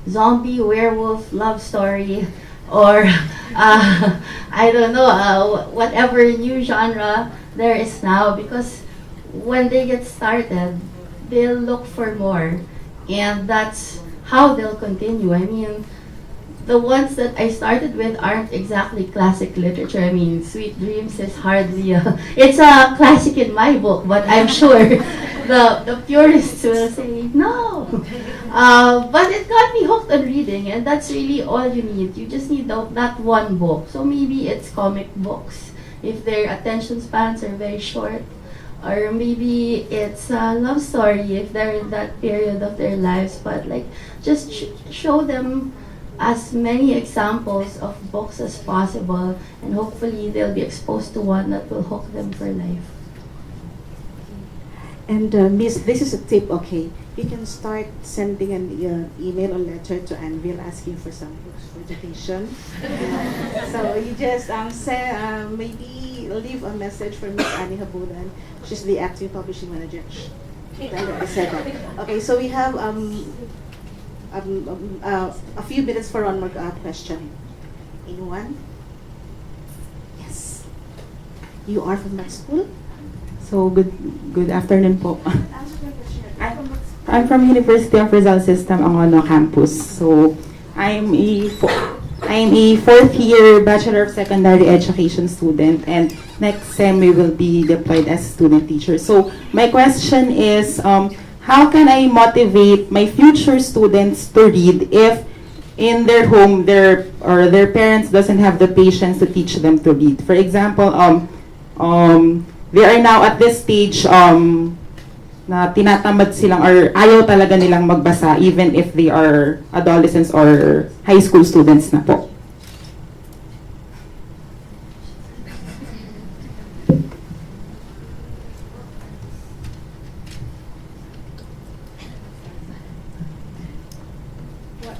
S5: zombie, werewolf, love story, or I don't know, whatever new genre there is now, because when they get started, they'll look for more, and that's how they'll continue. I mean, the ones that I started with aren't exactly classic literature. I mean, Sweet Dreams is hardly it's a classic in my book, but I'm sure the purists will say no. But it got me hooked on reading, and that's really all you need. You just need that one book. So maybe it's comic books if their attention spans are very short, or maybe it's a love story if they're in that period of their lives. But like, just show them as many examples of books as possible, and hopefully they'll be exposed to one that will hook them for life.
S2: And Miss, this is a tip, okay? You can start sending an email or letter to Anvil asking for some books for education. So you just send, maybe leave a message for Miss Annie Habulan. She's the acting publishing manager. Tell her I said that. Okay, so we have a few minutes for one more question. Anyone? Yes. You are from that school?
S8: So good afternoon po. I'm from University of Rizal System Angono campus. So I'm a fourth year Bachelor of Secondary Education student, and next sem we will be deployed as student teacher. So my question is, how can I motivate my future students to read if in their home their parents doesn't have the patience to teach them to read? For example, they are now at this stage na tinatamad silang or ayaw talaga nilang magbasa even if they are adolescents or high school students na po.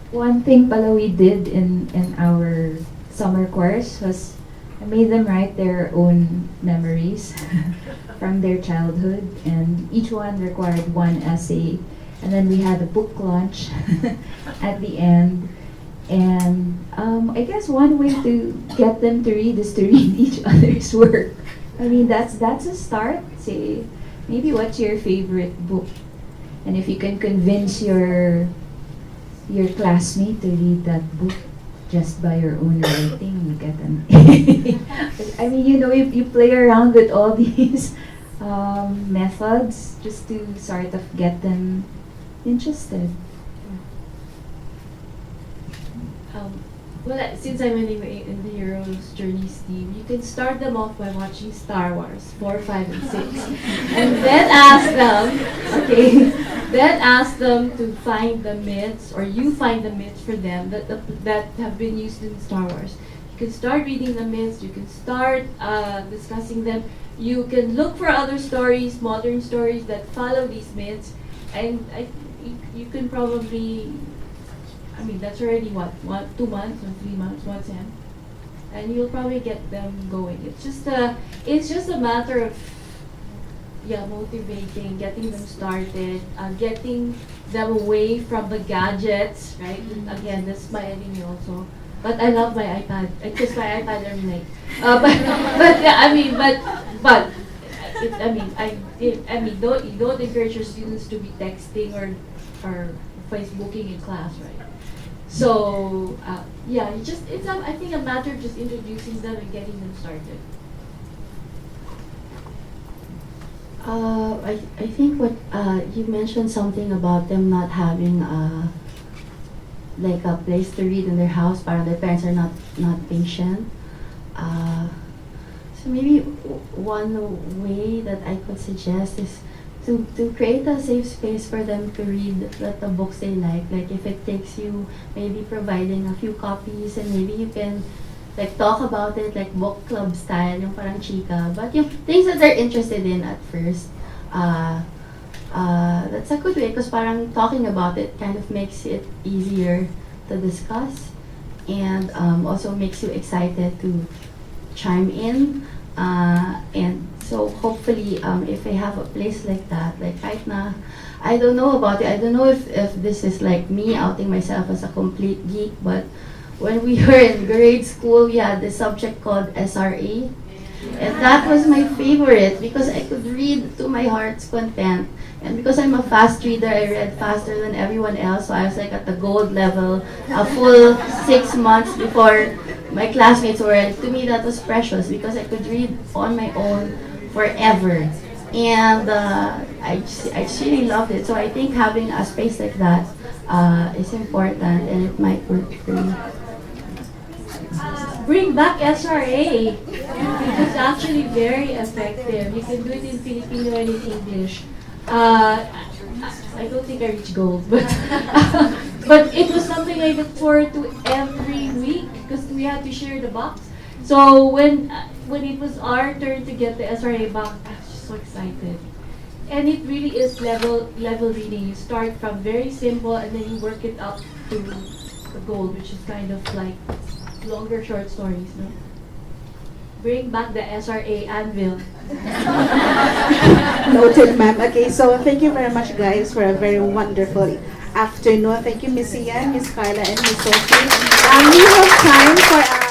S4: One thing pala we did in our summer course was I made them write their own memories from their childhood, and each one required one essay. And then we had a book launch at the end. And I guess one way to get them to read is to read each other's work. I mean, that's a start. Say, maybe what's your favorite book? And if you can convince your classmate to read that book just by your own writing, you get an I mean, you play around with all these methods just to sort of get them interested.
S1: Well, since I'm in the Heroes Journeys team, you can start them off by watching Star Wars 4, 5, and 6, and then ask them to find the myths, or you find the myths for them that have been used in Star Wars. You can start reading the myths. You can start discussing them. You can look for other stories, modern stories that follow these myths, and you can probably. I mean, that's already 2 months or 3 months, 1 sem, and you'll probably get them going. It's just a matter of motivating, getting them started, getting them away from the gadgets, right? Again, that's my enemy also. But I love my iPad. I kiss my iPad every night. Don't encourage your students to be texting or Facebooking in class, right? So it's I think a matter of just introducing them and getting them started.
S5: I think what you mentioned something about them not having like a place to read in their house. Parang their parents are not patient. So maybe one way that I could suggest is to create a safe space for them to read the books they like. Like if it takes you maybe providing a few copies, and maybe you can like talk about it like book club style, yung parang chika. But yung things that they're interested in at first, that's a good way because parang talking about it kind of makes it easier to discuss, and also makes you excited to chime in. And so hopefully, if I have a place like that, like right now, I don't know about it. I don't know if this is like me outing myself as a complete geek, but when we were in grade school, we had this subject called SRA. And that was my favorite because I could read to my heart's content. And because I'm a fast reader, I read faster than everyone else. So I was like at the gold level, a full 6 months before my classmates were. And to me, that was precious because I could read on my own forever. And I just really loved it. So I think having a space like that is important, and it might work for me.
S1: Bring back SRA. It's actually very effective. You can do it in Filipino and in English. I don't think I reached gold, but but it was something I looked forward to every week because we had to share the box. So when it was our turn to get the SRA box, I was just so excited. And it really is level reading. You start from very simple and then you work it up to the gold, which is kind of like longer short stories, no? Bring back the SRA anvil.
S2: Noted, ma'am. Okay, so thank you very much, guys, for a very wonderful afternoon. Thank you, Miss Ian, Miss Carla, and Miss Sophie. We have time for